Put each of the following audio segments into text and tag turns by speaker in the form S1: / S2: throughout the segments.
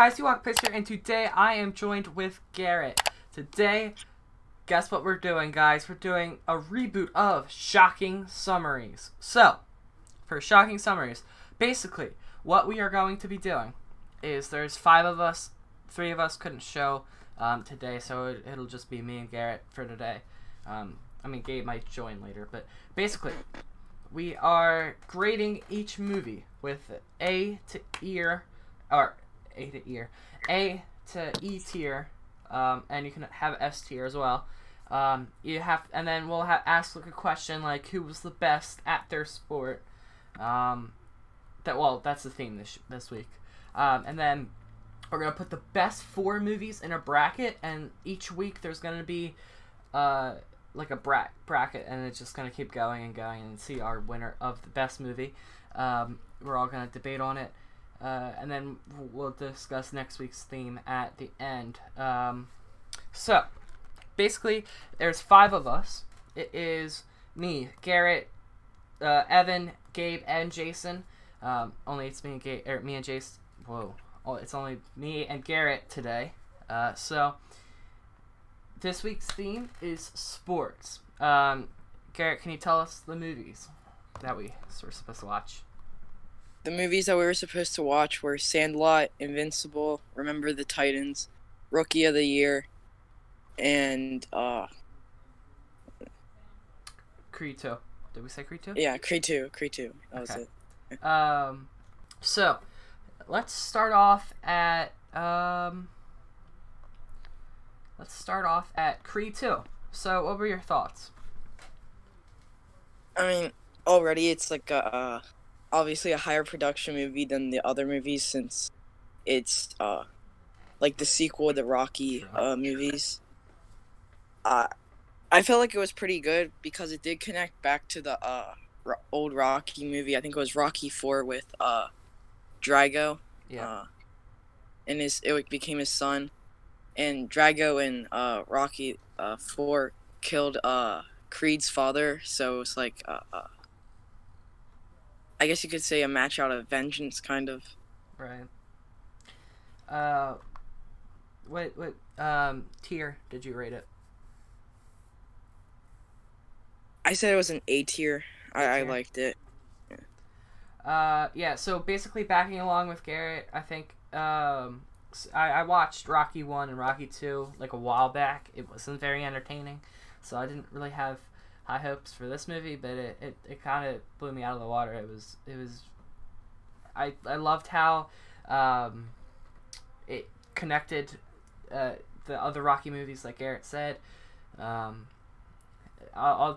S1: guys, you walk Pitcher, and today I am joined with Garrett. Today, guess what we're doing, guys? We're doing a reboot of Shocking Summaries. So, for Shocking Summaries, basically, what we are going to be doing is there's 5 of us, 3 of us couldn't show today, so it'll just be me and Garrett for today. I mean, Gabe might join later, but basically, we are grading each movie with A to E tier, and you can have S tier as well. And then we'll ask like a question like, who was the best at their sport? That's the theme this week. And then we're gonna put the best 4 movies in a bracket, and each week there's gonna be like a bracket, and it's just gonna keep going and going and see our winner of the best movie. We're all gonna debate on it. And then we'll discuss next week's theme at the end. So, basically, there's 5 of us. It is me, Garrett, Evan, Gabe, and Jason. Only it's me and Jason. Whoa. Oh, it's only me and Garrett today. So, this week's theme is sports. Garrett, can you tell us the movies that we're supposed to watch?
S2: The movies that we were supposed to watch were Sandlot, Invincible, Remember the Titans, Rookie of the Year, and
S1: Creed 2. Did we say Creed 2?
S2: Yeah, Creed 2. That was it.
S1: So let's start off at Creed 2. So what were your thoughts?
S2: I mean, already it's like obviously a higher production movie than the other movies, since it's like the sequel to the Rocky movies. I felt like it was pretty good because it did connect back to the old Rocky movie. I think it was Rocky 4 with Drago.
S1: Yeah.
S2: And it became his son. And Drago in Rocky 4 killed Creed's father, so it was like I guess you could say a match out of vengeance, kind of.
S1: Right. What tier did you rate it?
S2: I said it was an A tier. I liked it.
S1: Yeah, so basically backing along with Garrett, I think I watched Rocky 1 and Rocky 2 like a while back. It wasn't very entertaining, so I didn't really have high hopes for this movie, but it kind of blew me out of the water. I loved how it connected the other Rocky movies, like Garrett said. All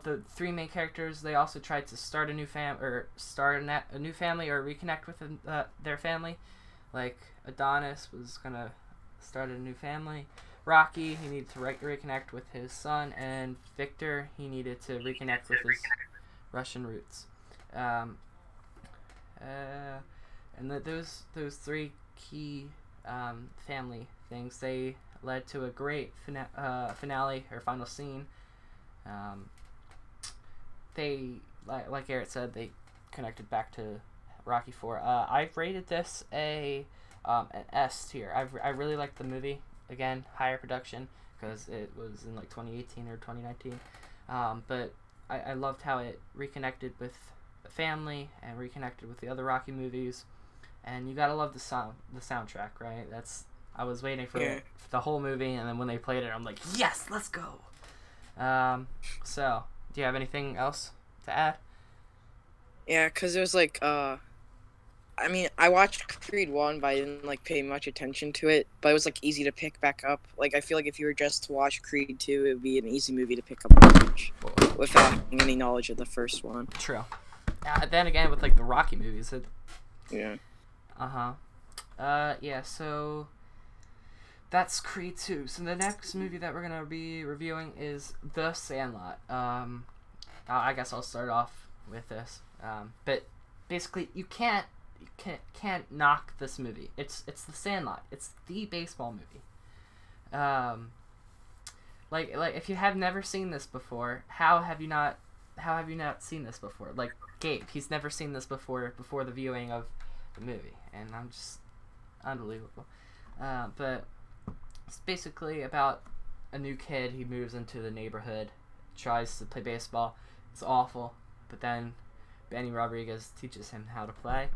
S1: the 3 main characters, they also tried to start a new family or reconnect with their family. Like Adonis was gonna start a new family. Rocky, he needed to reconnect with his son, and Victor, he needed to reconnect with his Russian roots. And those 3 key family things, they led to a great finale or final scene. They like Garrett said, they connected back to Rocky 4. I rated this an S tier. I really liked the movie. Again, higher production because it was in like 2018 or 2019. But I loved how it reconnected with the family and reconnected with the other Rocky movies. And you gotta love the soundtrack, right? I was waiting for it for the whole movie, and then when they played it, I'm like, yes, let's go. So, do you have anything else to add?
S2: Yeah, because it was like I mean, I watched Creed 1, but I didn't like pay much attention to it. But it was like easy to pick back up. Like, I feel like if you were just to watch Creed 2, it would be an easy movie to pick up without having any knowledge of the first one.
S1: True. Then again, with like the Rocky movies,
S2: yeah.
S1: Yeah. So that's Creed 2. So the next movie that we're gonna be reviewing is The Sandlot. I guess I'll start off with this. But basically, you can't knock this movie. It's The Sandlot. It's the baseball movie. Like if you have never seen this before, how have you not seen this before? Like Gabe, he's never seen this before the viewing of the movie, and I'm just unbelievable. But it's basically about a new kid. He moves into the neighborhood, tries to play baseball. It's awful, but then Benny Rodriguez teaches him how to play.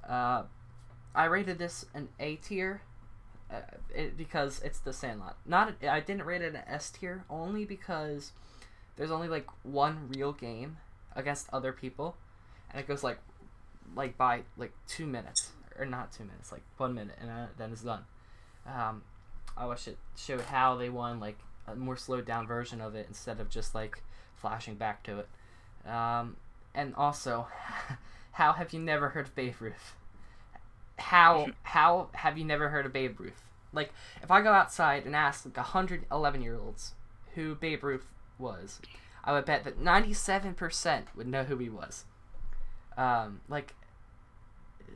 S1: I rated this an A tier because it's The Sandlot. I didn't rate it an S tier only because there's only like one real game against other people, and it goes like by like 2 minutes, or not 2 minutes, like 1 minute, and then it's done. I wish it showed how they won, like a more slowed down version of it instead of just like flashing back to it. And also, how have you never heard of Babe Ruth? How have you never heard of Babe Ruth? Like, if I go outside and ask like 111-year-olds who Babe Ruth was, I would bet that 97% would know who he was. Like,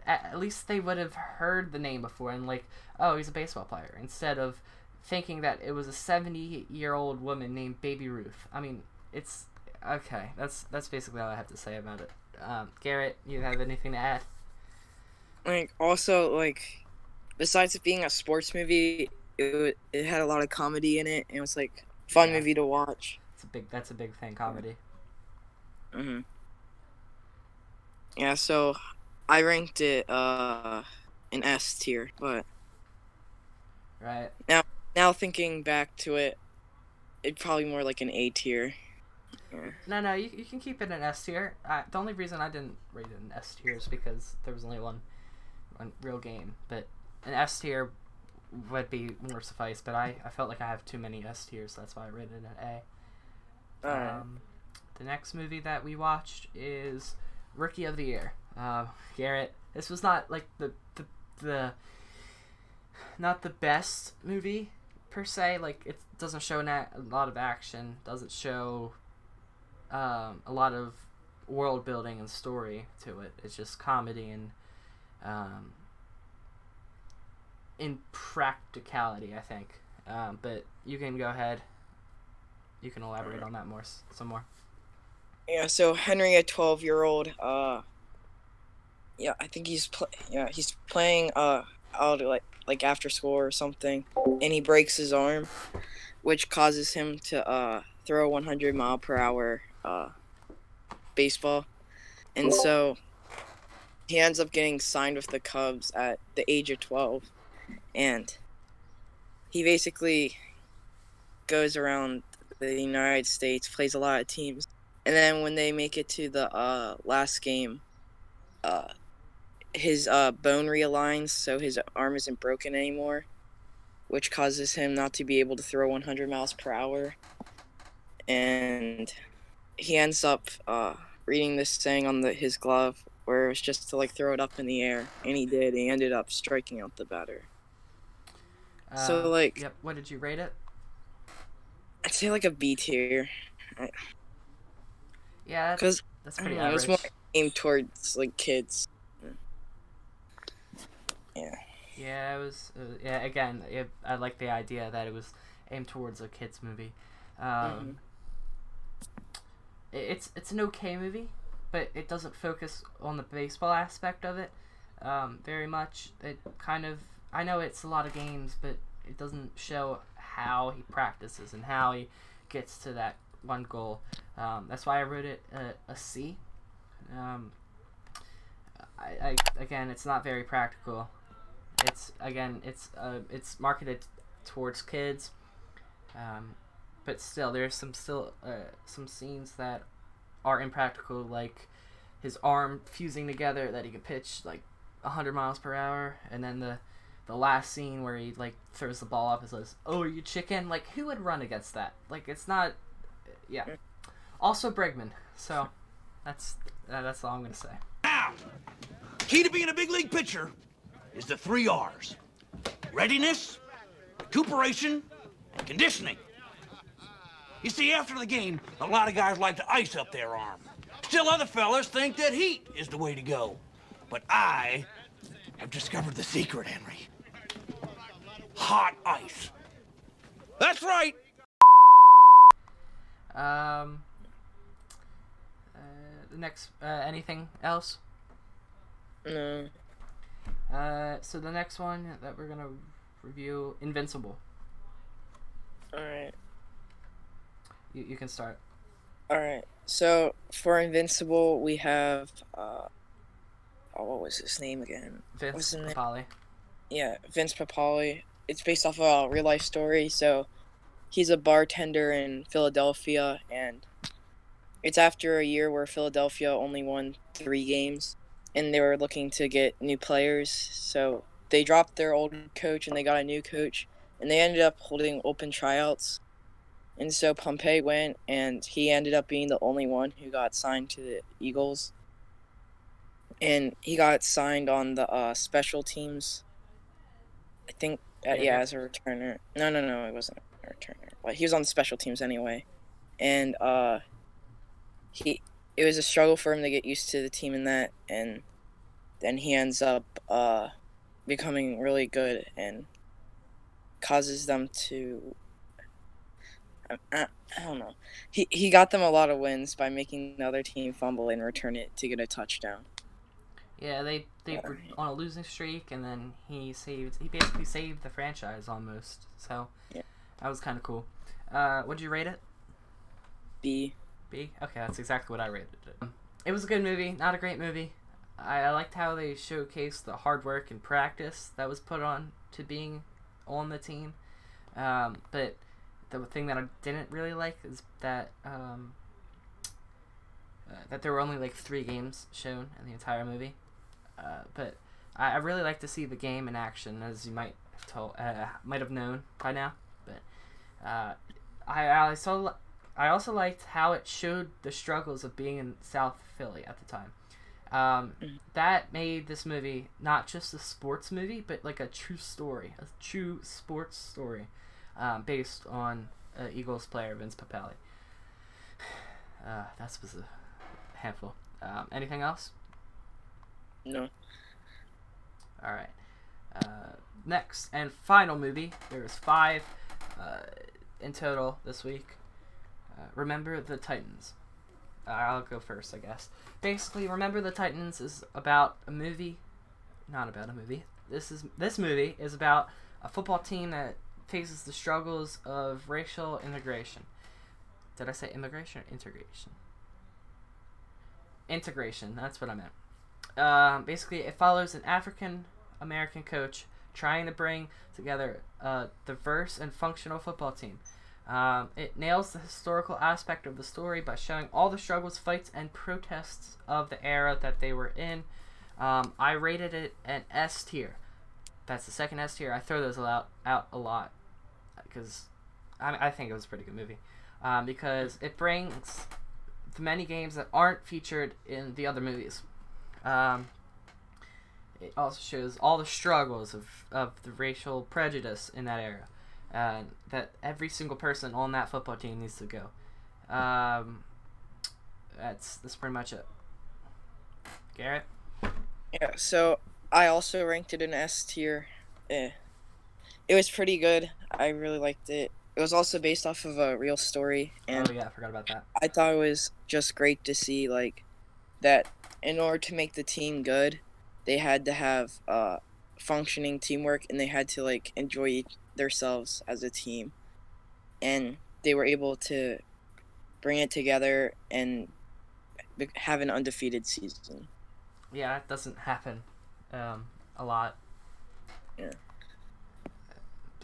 S1: at least they would have heard the name before and like, oh, he's a baseball player, instead of thinking that it was a 70-year-old woman named Baby Ruth. I mean, it's okay. That's basically all I have to say about it. Garrett, you have anything to add?
S2: Like, also, like, besides it being a sports movie, it had a lot of comedy in it, and it was like fun movie to watch.
S1: That's a big thing, comedy.
S2: Yeah, so I ranked it an S tier, but
S1: right
S2: now thinking back to it, it'd probably more like an A tier. Yeah.
S1: No, you can keep it an S tier. The only reason I didn't rate it an S tier is because there was only one real game, but an S tier would be more suffice, but I felt like I have too many S tiers, so that's why I rated it an A.
S2: Alright.
S1: The next movie that we watched is Rookie of the Year. Garrett, this was not like the not the best movie per se. Like, it doesn't show a lot of action, doesn't show a lot of world building and story to it. It's just comedy and in practicality, I think. But you can go ahead. You can elaborate on that some more.
S2: Yeah, so Henry, a 12-year-old, I think he's playing out like after school or something, and he breaks his arm, which causes him to throw 100-mile-per-hour baseball, and so he ends up getting signed with the Cubs at the age of 12, and he basically goes around the United States, plays a lot of teams, and then when they make it to the last game, his bone realigns, so his arm isn't broken anymore, which causes him not to be able to throw 100 miles per hour, and he ends up reading this saying on his glove where it was just to like throw it up in the air, and he did. He ended up striking out the batter. So like,
S1: yep. What did you rate it?
S2: I'd say like a B tier.
S1: Yeah, that's pretty average.
S2: It was more aimed towards like kids. Yeah.
S1: Yeah, it was. Yeah, again, I like the idea that it was aimed towards a kids movie. It's an okay movie, but it doesn't focus on the baseball aspect of it very much. It kind of, I know it's a lot of games, but it doesn't show how he practices and how he gets to that one goal. That's why I wrote it a C. Again, it's not very practical. It's marketed towards kids, but still there's some scenes that are impractical, like his arm fusing together that he can pitch like 100 miles per hour, and then the last scene where he like throws the ball up and says, "Oh, you chicken!" Like, who would run against that? Like, it's not. Yeah. Also Bregman. So that's all I'm gonna say.
S3: Now, key to being a big league pitcher is the 3 R's: readiness, recuperation, and conditioning. You see, after the game, a lot of guys like to ice up their arm. Still, other fellas think that heat is the way to go. But I have discovered the secret, Henry. Hot ice. That's right.
S1: The next, anything else?
S2: No.
S1: So the next one that we're gonna review Invincible.
S2: Alright.
S1: You can start.
S2: Alright. So, for Invincible, we have, what was his name again?
S1: Vince Papale.
S2: Yeah, Vince Papale. It's based off of a real life story. So, he's a bartender in Philadelphia, and it's after a year where Philadelphia only won 3 games, and they were looking to get new players. So, they dropped their old coach and they got a new coach, and they ended up holding open tryouts. And so Pompey went, and he ended up being the only one who got signed to the Eagles. And he got signed on the special teams. I think, as a returner. No, it wasn't a returner. But he was on the special teams anyway. And it was a struggle for him to get used to the team in that. And then he ends up becoming really good and causes them to... I don't know. He got them a lot of wins by making the other team fumble and return it to get a touchdown.
S1: Yeah, they were on a losing streak, and then he basically saved the franchise almost. So
S2: yeah,
S1: that was kind of cool. What'd you rate it?
S2: B.
S1: B? Okay, that's exactly what I rated it. It was a good movie, not a great movie. I liked how they showcased the hard work and practice that was put on to being on the team. But the thing that I didn't really like is that that there were only like 3 games shown in the entire movie. But I really like to see the game in action, as you might have known by now. But I also liked how it showed the struggles of being in South Philly at the time. That made this movie not just a sports movie, but like a true story, a true sports story. Based on Eagles player Vince Papale. That was a handful. Anything else?
S2: No.
S1: Alright. Next and final movie. There's 5 in total this week. Remember the Titans. I'll go first, I guess. Basically, Remember the Titans is about a movie. Not about a movie. This movie is about a football team that faces the struggles of racial integration. Did I say immigration or integration? Integration, that's what I meant. Basically, it follows an African American coach trying to bring together a diverse and functional football team. It nails the historical aspect of the story by showing all the struggles, fights, and protests of the era that they were in. I rated it an S tier. That's the second S tier. I throw those out a lot because I think it was a pretty good movie. Because it brings the many games that aren't featured in the other movies. It also shows all the struggles of the racial prejudice in that era. That every single person on that football team needs to go. That's pretty much it. Garrett?
S2: Yeah, so I also ranked it an S tier. It was pretty good. I really liked it. It was also based off of a real story, and
S1: oh yeah, I forgot about that.
S2: I thought it was just great to see like that. In order to make the team good, they had to have functioning teamwork, and they had to like enjoy themselves as a team, and they were able to bring it together and have an undefeated season.
S1: Yeah, it doesn't happen a lot.
S2: Yeah.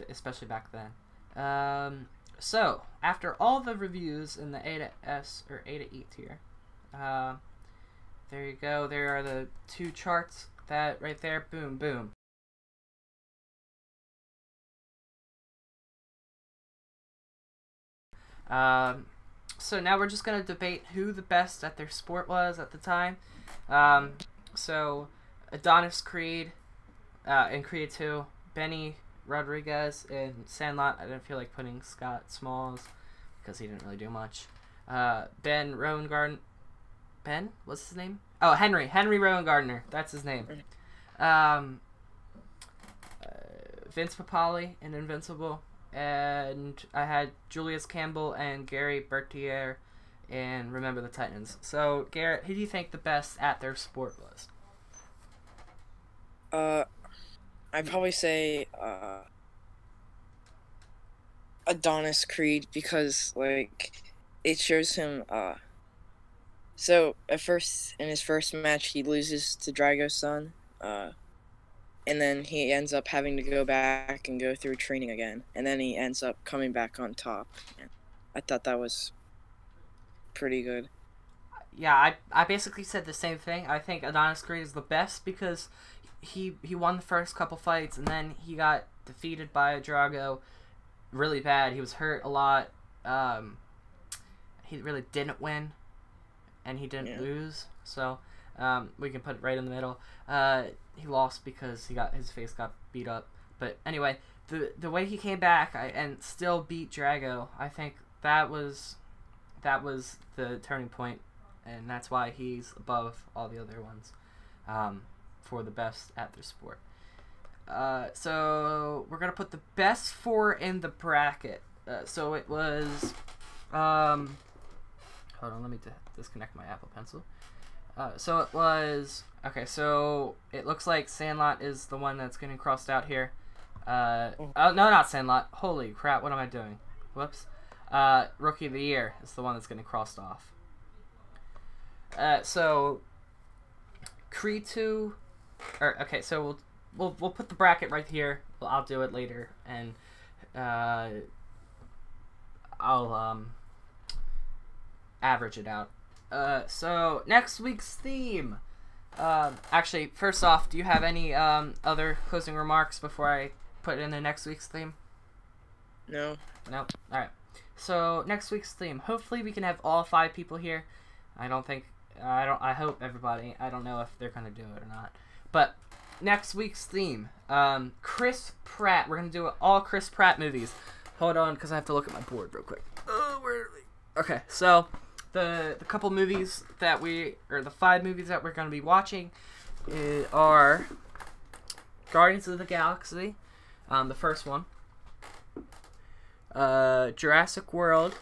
S1: Especially back then. So, after all the reviews in the A to S or A to E tier, there you go. There are the 2 charts that right there. Boom, boom. So now we're just going to debate who the best at their sport was at the time. So Adonis Creed in Creed 2, Benny Rodriguez in Sandlot. I didn't feel like putting Scott Smalls because he didn't really do much. Ben Rowan Ben? What's his name? Oh, Henry Rowan Gardner. That's his name. Vince Papale in Invincible. And I had Julius Campbell and Gary Bertier in Remember the Titans. So, Garrett, who do you think the best at their sport was?
S2: I'd probably say Adonis Creed because like it shows him. So at first in his first match he loses to Drago's son. And then he ends up having to go back and go through training again, and then he ends up coming back on top. And I thought that was pretty good.
S1: Yeah, I basically said the same thing. I think Adonis Creed is the best because he won the first couple fights, and then he got defeated by Drago really bad. He was hurt a lot. He really didn't win, and he didn't lose. So we can put it right in the middle. He lost because his face got beat up. But anyway, the way he came back and still beat Drago, I think that was the turning point, and that's why he's above all the other ones for the best at their sport. So we're gonna put the best 4 in the bracket. So it was hold on, let me disconnect my Apple Pencil. So it was okay. So it looks like Sandlot is the one that's getting crossed out here. Oh no, not Sandlot. Holy crap! What am I doing? Whoops. Rookie of the Year is the one that's getting crossed off. So Creed 2, or okay. So we'll put the bracket right here. Well, I'll do it later, and I'll average it out. So next week's theme. Actually, first off, do you have any other closing remarks before I put in the next week's theme?
S2: No.
S1: No. All right. So next week's theme. Hopefully, we can have all 5 people here. I hope everybody. I don't know if they're gonna do it or not. But next week's theme. Chris Pratt. We're gonna do all Chris Pratt movies. Hold on, because I have to look at my board real quick. Where are we? Okay. So. The couple movies that the 5 movies that we're going to be watching are Guardians of the Galaxy, the first one, Jurassic World,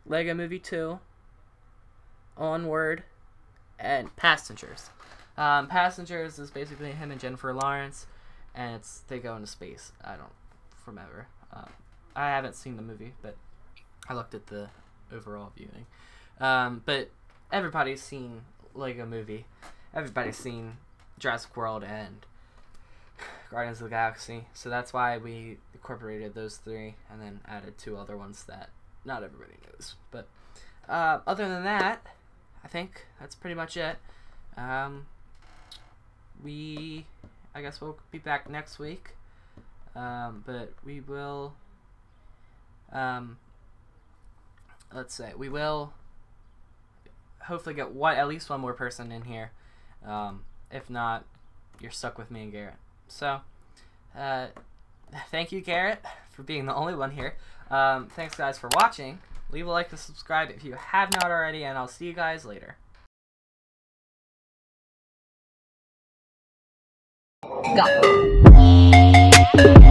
S1: Lego Movie 2, Onward, and Passengers. Passengers is basically him and Jennifer Lawrence, and they go into space. I don't remember. I haven't seen the movie, but I looked at the overall viewing. But everybody's seen Lego Movie. Everybody's seen Jurassic World and Guardians of the Galaxy. So that's why we incorporated those 3 and then added 2 other ones that not everybody knows. But other than that, I think that's pretty much it. I guess we'll be back next week. But we will let's say we will hopefully get at least one more person in here. If not, you're stuck with me and Garrett. So thank you, Garrett, for being the only one here. Thanks guys for watching. Leave a like and subscribe if you have not already, and I'll see you guys later.
S4: Go.